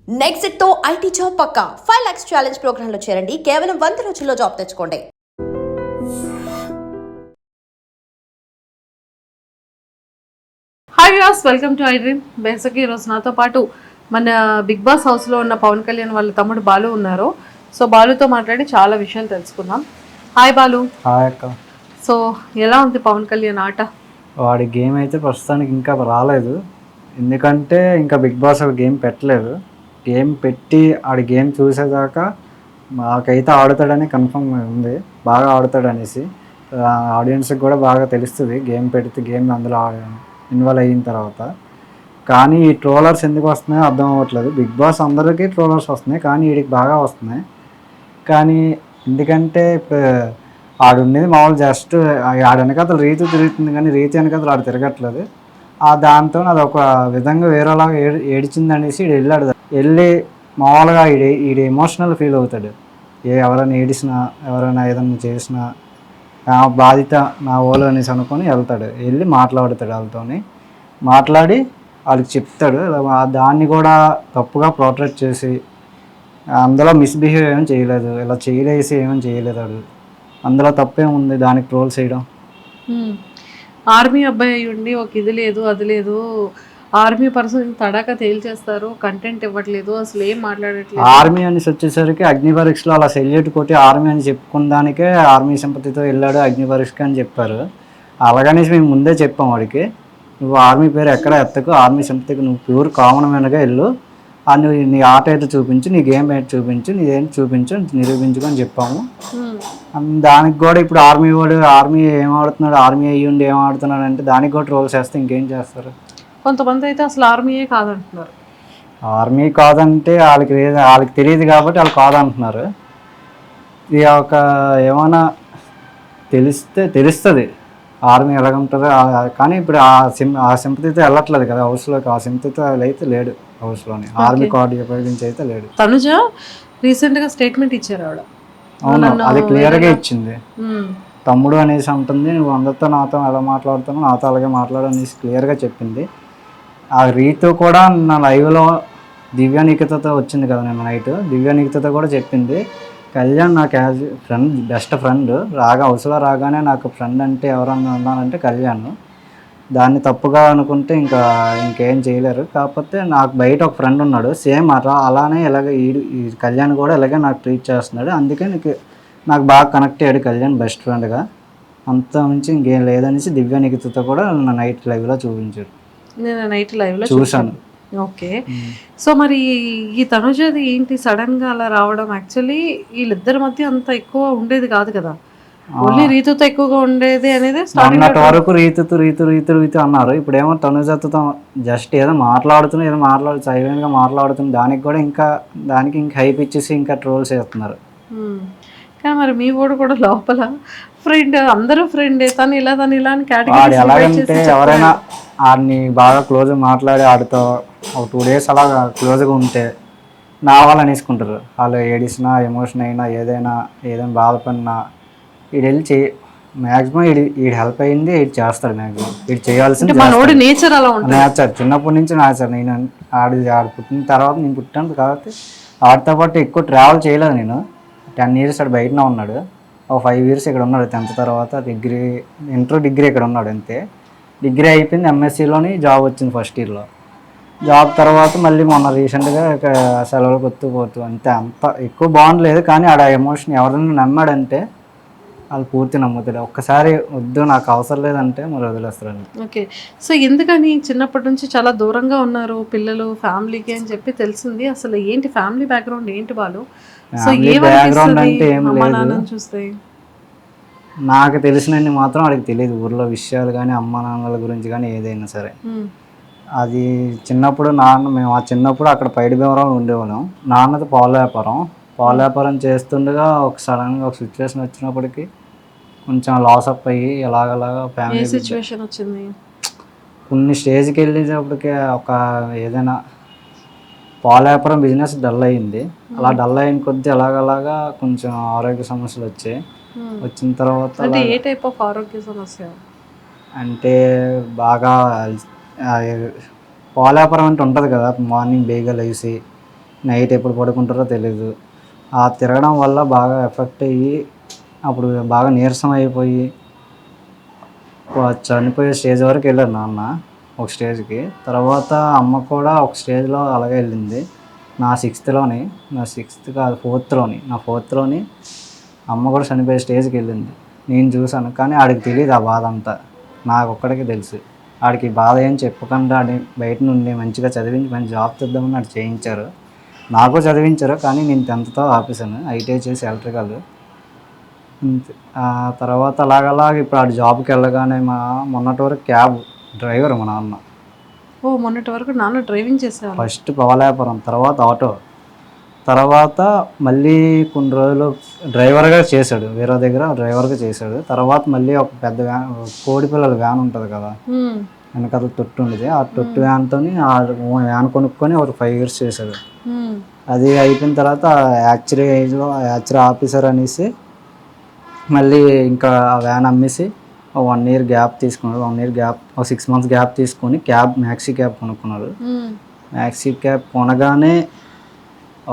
Next తో IT job పక్కా 5 lakhs challenge program లో చేరండి. కేవలం 100 రోజుల్లో జాబ్ తెచ్చుకోండి. Hi viewers, welcome to iDream. బేసిక్గా ఈరోజు నాతో పాటు మన బిగ్ బాస్ హౌస్లో ఉన్న పవన్ కళ్యాణ్ వాళ్ళ తమ్ముడు బాలు ఉన్నారు. సో బాలుతో మాట్లాడి చాలా విషయాలు తెలుసుకుందాం. హాయ్ బాలు. హాయ్ అక్క. సో ఎలా ఉంది పవన్ కళ్యాణ్ ఆట? వాడి గేమ్ అయితే ప్రస్తుతానికి ఇంకా రాలేదు, ఎందుకంటే ఇంకా బిగ్ బాస్ గేమ్ పెట్టలేదు. గేమ్ పెట్టి ఆడి గేమ్ చూసేదాకా మాకైతే ఆడుతాడని కన్ఫర్మ్ ఉంది, బాగా ఆడుతాడు అనేసి. ఆడియన్స్కి కూడా బాగా తెలుస్తుంది గేమ్ పెడితే, గేమ్ అందులో ఇన్వాల్వ్ అయిన తర్వాత. కానీ ఈ ట్రోలర్స్ ఎందుకు వస్తున్నాయో అర్థం అవ్వట్లేదు. బిగ్ బాస్ అందరికీ ట్రోలర్స్ వస్తున్నాయి, కానీ వీడికి బాగా వస్తున్నాయి. కానీ ఎందుకంటే ఇప్పుడు ఆడుండేది మామూలు జస్ట్ ఆడ వెనకాతలు రీతి తిరుగుతుంది, కానీ రీతి వెనకాతలు ఆడు తిరగట్లేదు. దాంతో అది ఒక విధంగా వేరేలాగా ఏడిచింది అనేసి ఈడు వెళ్ళాడు. వెళ్ళి మామూలుగా ఈడు ఎమోషనల్ ఫీల్ అవుతాడు. ఎవరైనా ఏడిసినా, ఎవరైనా ఏదైనా చేసినా బాధిత నా ఓలు అనేసి అనుకొని వెళ్తాడు. వెళ్ళి మాట్లాడుతాడు వాళ్ళతోని, మాట్లాడి వాళ్ళకి చెప్తాడు. దాన్ని కూడా తప్పుగా పోర్ట్రేట్ చేసి అందులో మిస్బిహేవ్ ఏమీ చేయలేదు, ఇలా చేయలేసి ఏమీ చేయలేదు. వాడు అందులో తప్పేముంది దానికి ట్రోల్ చేయడం? ఆర్మీ అబ్బాయి ఉండి ఒక ఇది లేదు అది లేదు, ఆర్మీ పర్సన్ తడాక తేల్చేస్తారు, కంటెంట్ ఇవ్వట్లేదు, అసలు ఏం మాట్లాడట్లేదు. ఆర్మీ అనేసి వచ్చేసరికి అగ్ని పరీక్షలో అలా సెల్యూట్ కొట్టి ఆర్మీ అని చెప్పుకున్న దానికే ఆర్మీ సింపతితో వెళ్ళాడు అగ్ని పరీక్షకి అని చెప్పారు. అలాగనేసి మేము ముందే చెప్పాం వాడికి, నువ్వు ఆర్మీ పేరు ఎక్కడ ఎత్తకు, ఆర్మీ సింపతికి నువ్వు ప్యూర్ కామన్ మ్యాన్గా వెళ్ళు, నువ్వు నీ ఆట అయితే చూపించు, నీ గేమ్ అయితే చూపించు, నీదేంటి చూపించు, నిరూపించుకొని చెప్పాము. దానికి కూడా ఇప్పుడు ఆర్మీ ఏం ఆడుతున్నాడు, ఆర్మీ అయ్యి ఉండి ఏం ఆడుతున్నాడు అంటే దానికి కూడా ట్రోల్స్ చేస్తే ఇంకేం చేస్తారు. కొంతమంది అయితే అసలు ఆర్మీయే కాదంటున్నారు. ఆర్మీ కాదంటే వాళ్ళకి తెలియదు కాబట్టి వాళ్ళు కాదంటున్నారు. ఇది ఒక ఏమైనా తెలుస్తుంది ఆర్మీ ఎలాగుంటుందో. కానీ ఇప్పుడు ఆ సింపతితో వెళ్ళట్లేదు కదా హౌస్లోకి, ఆ సింపతితో అయితే లేడు హౌస్లోని, ఆర్మీ కార్డు ఉపయోగించి అయితే లేడు. తనుజ రీసెంట్గా స్టేట్మెంట్ ఇచ్చారు ఆవిడ. అవును, అది క్లియర్గా ఇచ్చింది. తమ్ముడు అనేసి ఉంటుంది, నువ్వు అందరితో నాతో ఎలా మాట్లాడుతున్నావు నాతో అలాగే మాట్లాడు అనేసి క్లియర్గా చెప్పింది. ఆ రీతు కూడా నా లైవ్లో దివ్యానికితతో వచ్చింది కదా నేను నైట్, దివ్యానికితతో కూడా చెప్పింది, కళ్యాణ్ నాకు యాజ్ ఫ్రెండ్, బెస్ట్ ఫ్రెండ్, హౌస్లో రాగానే నాకు ఫ్రెండ్ అంటే ఎవరన్నా ఉన్నానంటే కళ్యాణ్. దాన్ని తప్పుగా అనుకుంటే ఇంకేం చేయలేరు. కాకపోతే నాకు బయట ఒక ఫ్రెండ్ ఉన్నాడు సేమ్ అలానే ఈ కళ్యాణ్ కూడా ఇలాగే నాకు ట్రీట్ చేస్తున్నాడు, అందుకే నాకు బాగా కనెక్ట్ అయ్యాడు కళ్యాణ్ బెస్ట్ ఫ్రెండ్గా. అంత మించి ఇంకేం లేదనేసి దివ్యానికితతో కూడా నా నైట్ లైవ్లో చూపించాడు. నేను నైట్ లైవ్లో చూశాను. ఓకే. సో మరి ఈ తనుజది ఏంటి సడన్గా అలా రావడం? యాక్చువల్లీ వీళ్ళిద్దరి మధ్య అంత ఎక్కువ ఉండేది కాదు కదా, ఓన్లీ రీతుతో ఎక్కువగా ఉండేది అనేది అన్నటి వరకు రీతు అన్నారు. ఇప్పుడేమో తనుజతో జస్ట్ ఏదో సైలెంట్గా మాట్లాడుతుంది, దానికి కూడా ఇంకా హైప్ ఇచ్చేసి ఇంకా ట్రోల్స్ చేస్తున్నారు. కానీ మరి మీ వాడు కూడా లోపల ఫ్రెండ్, అందరూ ఫ్రెండే, తను ఇలా అని కేటగిరీ ఎలాగంటే ఎవరైనా ఆడిని బాగా క్లోజ్గా మాట్లాడి ఆడితో ఒక 2 days అలా క్లోజ్గా ఉంటే నా వాళ్ళు అనేసుకుంటారు. వాళ్ళు ఏడిసినా, ఎమోషన్ అయినా, ఏదైనా బాధపడినా వీడు వెళ్ళి మ్యాక్సిమం వీడు హెల్ప్ అయ్యింది వీడు చేస్తాడు. మ్యాక్సిమం వీడు చేయాల్సింది నేచర్ అలా ఉంటుంది. నేచర్ చిన్నప్పటి నుంచి నేచర్. నేను ఆడు పుట్టిన తర్వాత నేను పుట్టాను కాబట్టి ఆడితో పాటు ఎక్కువ ట్రావెల్ చేయలేదు. నేను 10 years ఆడు బయటనే ఉన్నాడు, ఒక 5 years ఇక్కడ ఉన్నాడు. 10th తర్వాత డిగ్రీ ఇక్కడ ఉన్నాడు అంతే. డిగ్రీ అయిపోయింది, ఎంఎస్సీలోని జాబ్ వచ్చింది ఫస్ట్ ఇయర్లో. జాబ్ తర్వాత మళ్ళీ మొన్న రీసెంట్గా సెలవులకు పోతూ అంతే. అంత ఎక్కువ బాగుండలేదు, కానీ ఆడ ఎమోషన్ ఎవరైనా నమ్మాడంటే వాళ్ళు పూర్తి నమ్ముతాడు. ఒక్కసారి వద్దు నాకు అవసరం లేదంటే మరి వదిలేస్తారండి. ఓకే. సో ఎందుకని చిన్నప్పటి నుంచి చాలా దూరంగా ఉన్నారు పిల్లలు ఫ్యామిలీకి అని చెప్పి తెలిసింది. అసలు ఏంటి ఫ్యామిలీ బ్యాక్గ్రౌండ్ ఏంటి వాళ్ళు? సో బ్యాక్గ్రౌండ్ అంటే ఏం లేదు, చూస్తే నాకు తెలిసినన్ని మాత్రం వాడికి తెలియదు ఊర్లో విషయాలు కానీ అమ్మ నాన్నల గురించి కానీ ఏదైనా సరే. అది చిన్నప్పుడు మేము చిన్నప్పుడు అక్కడ పైడి భీమవరంలో ఉండేవాళ్ళం. నాన్నది పాల వ్యాపారం చేస్తుండగా సడన్గా ఒక సిచ్యువేషన్ వచ్చినప్పటికీ కొంచెం లాస్ అప్ అయ్యి ఎలాగలాగా ఫ్యామిలీ సిచ్యువేషన్ వచ్చింది. కొన్ని స్టేజ్కి వెళ్ళేటప్పటికే ఏదైనా పాల వ్యాపారం బిజినెస్ డల్ అయింది. అలా డల్ అయిన కొద్దీ అలాగలాగా కొంచెం ఆరోగ్య సమస్యలు వచ్చాయి. వచ్చిన తర్వాత ఏ టైప్ ఆఫ్ ఆరోగ్య సమస్య అంటే బాగా పాల వ్యాపారం అంటే ఉంటుంది కదా, మార్నింగ్ బేగా లేచి నైట్ ఎప్పుడు పడుకుంటారో తెలీదు. ఆ తిరగడం వల్ల బాగా ఎఫెక్ట్ అయ్యి అప్పుడు బాగా నీరసం అయిపోయి చనిపోయే స్టేజ్ వరకు వెళ్ళారు నాన్న ఒక స్టేజ్కి. తర్వాత అమ్మ కూడా ఒక స్టేజ్లో అలాగే వెళ్ళింది. నా సిక్స్త్ కాదు ఫోర్త్లోని అమ్మ కూడా చనిపోయే స్టేజ్కి వెళ్ళింది. నేను చూశాను, కానీ ఆడికి తెలియదు ఆ బాధ అంతా. నాకు ఒక్కడికి తెలుసు. ఆడికి బాధ ఏం చెప్పకుండా ఆడి బయట నుండి మంచిగా చదివించి మంచి జాబ్ తెద్దామని ఆడు చేయించారు. నాకు చదివించారు, కానీ నేను 10th ఆపేసాను. ఐటీఐ చేసి ఎలక్ట్రికల్. ఆ తర్వాత అలాగలాగ ఇప్పుడు ఆడు జాబ్కి వెళ్ళగానే మొన్నటి వరకు క్యాబ్ డ్రైవర్ మా నాన్న. ఓ మొన్నటి వరకు నాన్న డ్రైవింగ్ చేసేవాళ్ళు. ఫస్ట్ పవలాపురం, తర్వాత ఆటో, తర్వాత మళ్ళీ కొన్ని రోజులు డ్రైవర్గా చేశాడు. వేరే దగ్గర డ్రైవర్గా చేశాడు. తర్వాత మళ్ళీ ఒక పెద్ద వ్యాన్, కోడి పిల్లల వ్యాన్ ఉంటుంది కదా, వెనకాల తొట్టు ఉండేది. ఆ తొట్టు వ్యాన్తో ఆ వ్యాన్ కొనుక్కొని ఒక 5 years చేశాడు. అది అయిపోయిన తర్వాత యాక్చురీ ఆఫీసర్ అనేసి మళ్ళీ ఇంకా ఆ వ్యాన్ అమ్మేసి 1 year గ్యాప్ తీసుకున్నాడు. 1 year గ్యాప్, ఒక 6 months గ్యాప్ తీసుకొని మ్యాక్సీ క్యాబ్ కొనుక్కున్నాడు. మ్యాక్సీ క్యాబ్ కొనగానే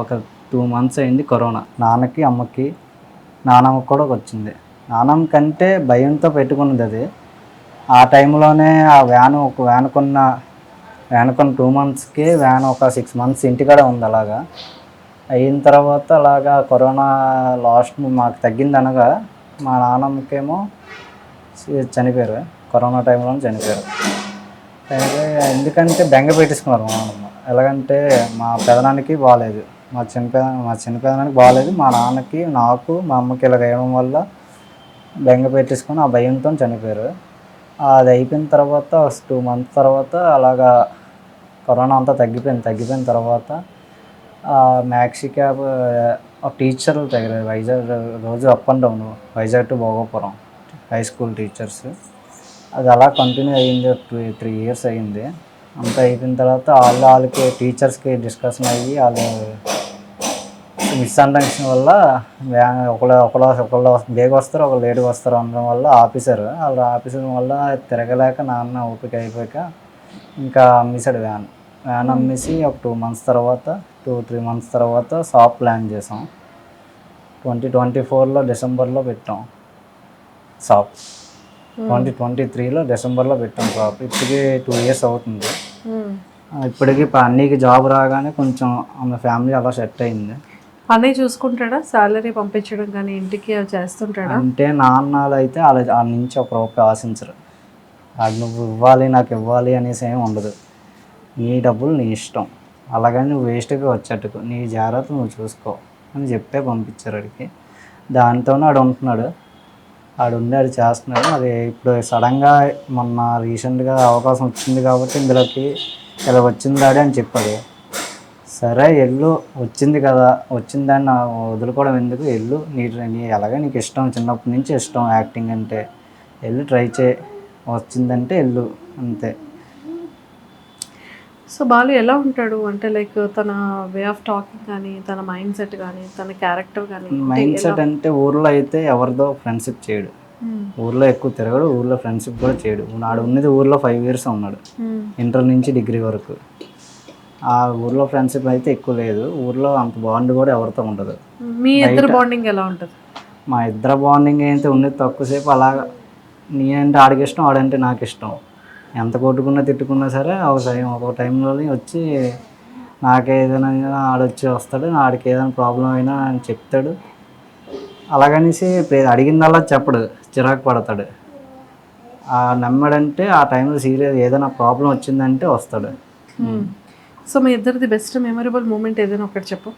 ఒక 2 months అయింది కరోనా. నాన్నకి అమ్మకి, నానమ్మకి కూడా వచ్చింది. నానమ్మ కంటే భయంతో పెట్టుకున్నది అది. ఆ టైంలోనే ఆ ఒక వ్యాన్ కొన్న 2 monthsకి వ్యాన్ ఒక 6 months ఇంటికాడ ఉంది. అలాగా అయిన తర్వాత అలాగా కరోనా లాస్ట్ మాకు తగ్గింది అనగా మా నాన్నమ్మకేమో చనిపోయారు. కరోనా టైంలోనే చనిపోయారు. ఎందుకంటే బెంగ పెట్టేసుకున్నారు మా నాన్నమ్మ. ఎలాగంటే మా పెదనానికి బాగాలేదు, మా చిన్నపెదనానికి బాగాలేదు, మా నాన్నకి, నాకు, మా అమ్మకి ఇలా వేయడం వల్ల బెంగ పెట్టేసుకొని ఆ భయంతో చనిపోయారు. అది అయిపోయిన తర్వాత 2 months తర్వాత అలాగా కరోనా అంతా తగ్గిపోయిన తర్వాత మ్యాక్సీ క్యాబ్ టీచర్లు తగిలారు. వైజాగ్ రోజు up and down, Vizag to Bhogapuram high school teachers. అది అలా కంటిన్యూ అయ్యింది. 3 years అయ్యింది. అంతా అయిపోయిన తర్వాత వాళ్ళకి టీచర్స్కి డిస్కషన్ అయ్యి వాళ్ళు మిస్అండర్స్టాండింగ్ వల్ల ఒకళ్ళు బేగ వస్తారు, ఒకళ్ళు లేట్గా వస్తారు అనడం వల్ల ఆఫీసర్ వల్ల తిరగలేక నాన్న ఓపిక అయిపోయాక ఇంకా అమ్మేశాడు వ్యాన్ అమ్మేసి ఒక 2 months తర్వాత 2-3 months తర్వాత షాప్ ప్లాన్ చేసాం. 2024లో డిసెంబర్లో పెట్టాం షాప్. 2023లో డిసెంబర్లో పెట్టాం షాప్. ఇప్పటికి 2 years అవుతుంది. ఇప్పటికి అన్నీకి జాబ్ రాగానే కొంచెం ఆమె ఫ్యామిలీ అలా సెట్ అయింది. అన్నయ్య చూసుకుంటాడా? శాలరీ పంపించడం కానీ ఇంటికి చేస్తుంటాడా? అంటే నాన్నలు అయితే వాళ్ళ నుంచి ఒక రూపాయి ఆశించరు. అది నువ్వు ఇవ్వాలి, నాకు ఇవ్వాలి అనేసి ఏమి ఉండదు. నీ డబ్బులు నీ ఇష్టం, అలాగని నువ్వు వేస్ట్గా వచ్చేట్టుకు నీ జాగ్రత్త నువ్వు చూసుకో అని చెప్పే పంపించారు వాడికి. దాంతోనే ఆడు ఉంటున్నాడు. ఆడు చేస్తున్నాడు. అది ఇప్పుడు సడన్గా మొన్న రీసెంట్గా అవకాశం వచ్చింది కాబట్టి ఇందులోకి ఇలా వచ్చింది డాడీ అని చెప్పాడు. సరే వెళ్ళు, వచ్చింది కదా, వచ్చిందాన్ని వదులుకోవడం ఎందుకు, వెళ్ళు, నీ అలాగే నీకు ఇష్టం, చిన్నప్పటి నుంచి ఇష్టం యాక్టింగ్ అంటే, వెళ్ళు ట్రై చేయి, వచ్చిందంటే వెళ్ళు అంతే. సో బాలు ఎలా ఉంటాడు అంటే లైక్ తన వే ఆఫ్ టాకింగ్ కానీ, తన మైండ్ సెట్ కానీ, తన క్యారెక్టర్ కానీ? మైండ్ సెట్ అంటే ఊర్లో అయితే ఎవరిదో ఫ్రెండ్షిప్ చేయడు, ఊర్లో ఎక్కువ తిరగడు, ఊర్లో ఫ్రెండ్షిప్ కూడా చేయడు. నాడు ఉన్నది ఊర్లో 5 years ఉన్నాడు, ఇంటర్ నుంచి డిగ్రీ వరకు. ఆ ఊర్లో ఫ్రెండ్షిప్ అయితే ఎక్కువ లేదు. ఊర్లో అంత బాండ్ కూడా ఎవరితో ఉండదు. మీ ఇద్దరు బాండింగ్ ఎలా ఉంటుంది? మా ఇద్దరు బాండింగ్ అయితే ఉన్నది తక్కువసేపు. అలాగా నీ అంటే ఆడికి ఇష్టం, ఆడంటే నాకు ఇష్టం. ఎంత కొట్టుకున్నా తిట్టుకున్నా సరే ఒక టైంలో వచ్చి నాకేదైనా ఆడొచ్చి వస్తాడు, ఆడికి ఏదైనా ప్రాబ్లం అయినా అని చెప్తాడు. అలాగనేసి అడిగిందల్లా చెప్పడు, చిరాకు పడతాడు. నమ్మడంటే ఆ టైంలో సీరియస్ ఏదైనా ప్రాబ్లం వచ్చిందంటే వస్తాడు. సో మీ ఇద్దరిది బెస్ట్ మెమరబుల్ మూమెంట్ ఏదైనా ఒకటి చెప్పు.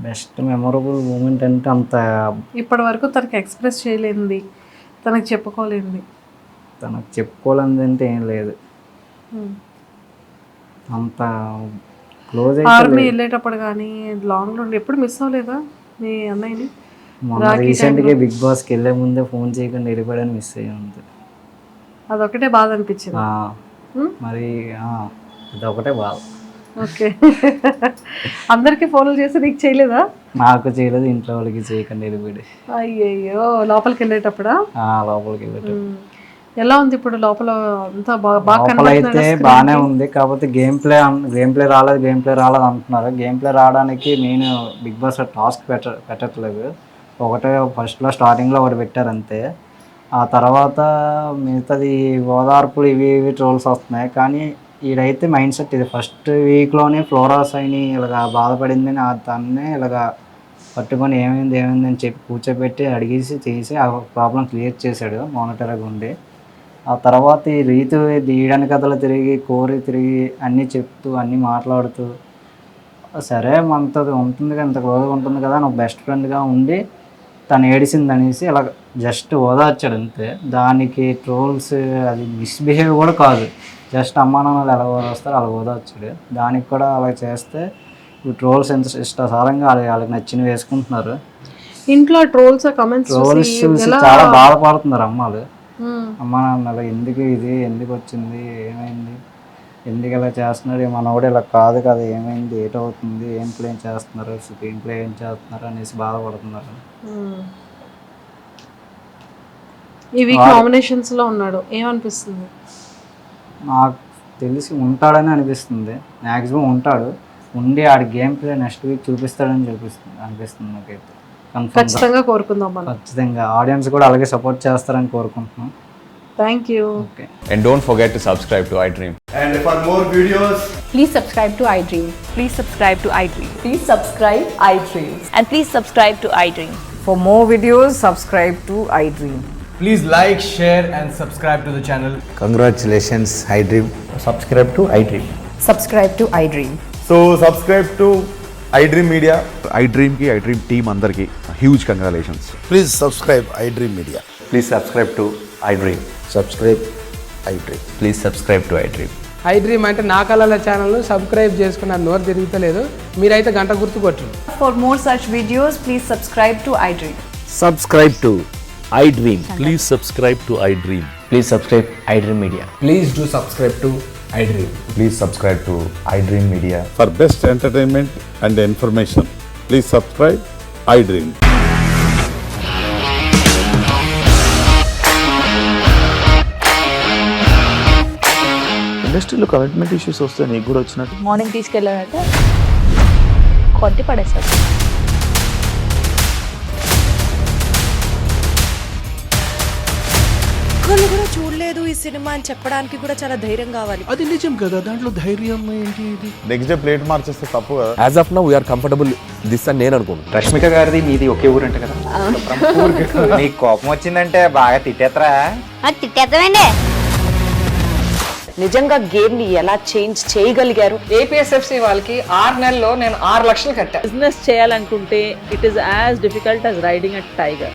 బెస్ట్ మెమరబుల్ మూమెంట్ అంటే అంత ఇప్పటి వరకు తనకి ఎక్స్ప్రెస్ చేయలేనిది, తనకు చెప్పుకోలేనిది? తనకు చెప్పుకోవాలని అంటే ఏం లేదు, అంత క్లోజ్. ఆర్మీ వెళ్ళేటప్పుడు కానీ లాంగ్ నుండి ఎప్పుడు మిస్ అవ్వలేదా మీ అన్నయ్యని? మొన్న రీసెంట్గా బిగ్ బాస్కి వెళ్ళే ముందే ఫోన్ చేయకుండా వెళ్ళిపోయాడని మిస్ అయ్యి ఉంది. అదొకటే బాధ అనిపించింది మరి, అదొకటే బాధ. ఓకే. అందరికి ఫోన్లు చేసి నీకు చేయలేదా? నాకు చేయలేదు, ఇంట్లో వాళ్ళకి చేయకుండా వెళ్ళిపోయాడు. అయ్యయ్యో, లోపలికి వెళ్ళేటప్పుడా? లోపలికి వెళ్ళేటప్పుడు. ఎలా ఉంది ఇప్పుడు లోపల అంతా బాగా లోపల అయితే బాగానే ఉంది, కాకపోతే గేమ్ ప్లే రాలేదు అంటున్నారు. గేమ్ ప్లే రావడానికి నేను బిగ్ బాస్ టాస్క్ పెట్టట్లేదు. ఫస్ట్లో స్టార్టింగ్లో ఒకటి పెట్టారు అంతే. ఆ తర్వాత మిగతాది ఓదార్పులు ఇవి ట్రోల్స్ వస్తున్నాయి. కానీ ఈడైతే మైండ్ సెట్ ఇది, ఫస్ట్ వీక్లోనే ఫ్లోరాస్ అయిన ఇలాగ బాధపడిందని దాన్నే ఇలాగ పట్టుకొని ఏమైంది అని చెప్పి కూర్చోబెట్టి అడిగేసి చేసి ఆ ప్రాబ్లం క్లియర్ చేశాడు మానిటర్గా ఉండి. ఆ తర్వాత ఈ రీతు తీయడానికి కథలు తిరిగి అన్నీ చెప్తూ అన్నీ మాట్లాడుతూ సరే మనతో ఉంటుంది కదా, ఇంత క్లోజ్గా ఉంటుంది కదా, నాకు బెస్ట్ ఫ్రెండ్గా ఉండి తను ఏడిసింది అనేసి ఇలా జస్ట్ ఓదార్చాడు అంతే. దానికి ట్రోల్స్ అది మిస్బిహేవ్ కూడా కాదు, జస్ట్ అమ్మా నాన్నలు ఎలా ఓదార్స్తారో అలా ఓదార్చాడు. దానికి కూడా అలా చేస్తే ఈ ట్రోల్స్ ఎంత ఇష్టసారంగా వాళ్ళకి నచ్చినవి వేసుకుంటున్నారు. ఇంట్లో ట్రోల్స్ కమెంట్స్ చూసి చాలా బాధపడుతున్నారు అమ్మాలు. అమ్మ నాన్నలు ఎందుకు వచ్చింది, ఏమైంది, ఎందుకు ఇలా చేస్తున్నారు, మనోడు ఇలా కాదు కదా, ఏమైంది, ఏటవుతుంది, ఏం ప్లే చేస్తున్నారు, స్క్రీన్ ప్లే ఏం చేస్తున్నారు అనేసి బాధపడుతున్నారు. ఈ వీక్ నామినేషన్స్ లో ఉన్నాడు, ఏమనిపిస్తుంది? నాకు తెలిసి ఉంటాడని అనిపిస్తుంది, మ్యాక్సిమం ఉంటాడు. ఉండి ఆడి గేమ్ ప్లే నెక్స్ట్ వీక్ చూపిస్తాడని అనిపిస్తుంది నాకైతే. ఖచ్చితంగా కోరుకుందాం మనం. ఖచ్చితంగా ఆడియన్స్ కూడా అలాగే సపోర్ట్ చేస్తారని కోరుకుంటున్నాం. Thank you. Okay. And don't forget to subscribe to iDream. And for more videos, Please subscribe to iDream. Please subscribe to iDream. Please subscribe iDream. And please subscribe to iDream. For more videos, subscribe to iDream. please like, share and subscribe to the channel. Congratulations, iDream. Subscribe to iDream. Subscribe to iDream. So subscribe to iDream Media. iDream team అందరికి huge congratulations. Please subscribe iDream Media. Please subscribe to iDream. Subscribe iDream. Please subscribe to iDream. iDream అంటే నా కళల ఛానల్ను subscribe చేసుకున్న నోరు తిరుగుతలేదు, మీరైతే గంట గుర్తు కొట్టండి. For more such videos, please subscribe to iDream. Subscribe to iDream. Please subscribe to iDream. Please subscribe iDream Media. Please do subscribe to iDream. Please subscribe to iDream Media. For best entertainment and information, please subscribe iDream. ఇండస్ట్రీలో commitment issues వస్తే నీకు కూడా వచ్చినట్టు morning తీసుకెళ్ళారంటే కొట్టి పడేస్తారు. ఒక్కళ్ళు కూడా చూడలేదు ఈ సినిమా అని చెప్పడానికి కూడా చాలా ధైర్యం కావాలి. అది నిజం కదా, దాంట్లో ధైర్యం ఏంటి? ఇది నెక్స్ట్ డే ప్లేట్ మార్చేస్తే తప్పు కదా. As of now we are comfortable this అని నేను అనుకుంటున్నాను. రష్మిక గారిది మీది ఒకే ఊరంట కదా. నీకు కోపం వచ్చిందంటే బాగా తిట్టేత్తరా? తిట్టేద్దామండి. నిజంగా గేమ్ ని ఎలా చేంజ్ చేయగలిగారు? ఏపీఎస్ఎఫ్సి వాళ్ళకి 6 నెలల్లో నేను 6 లక్షలు కట్టా. బిజినెస్ చేయాలనుకుంటే it is as difficult as riding a tiger.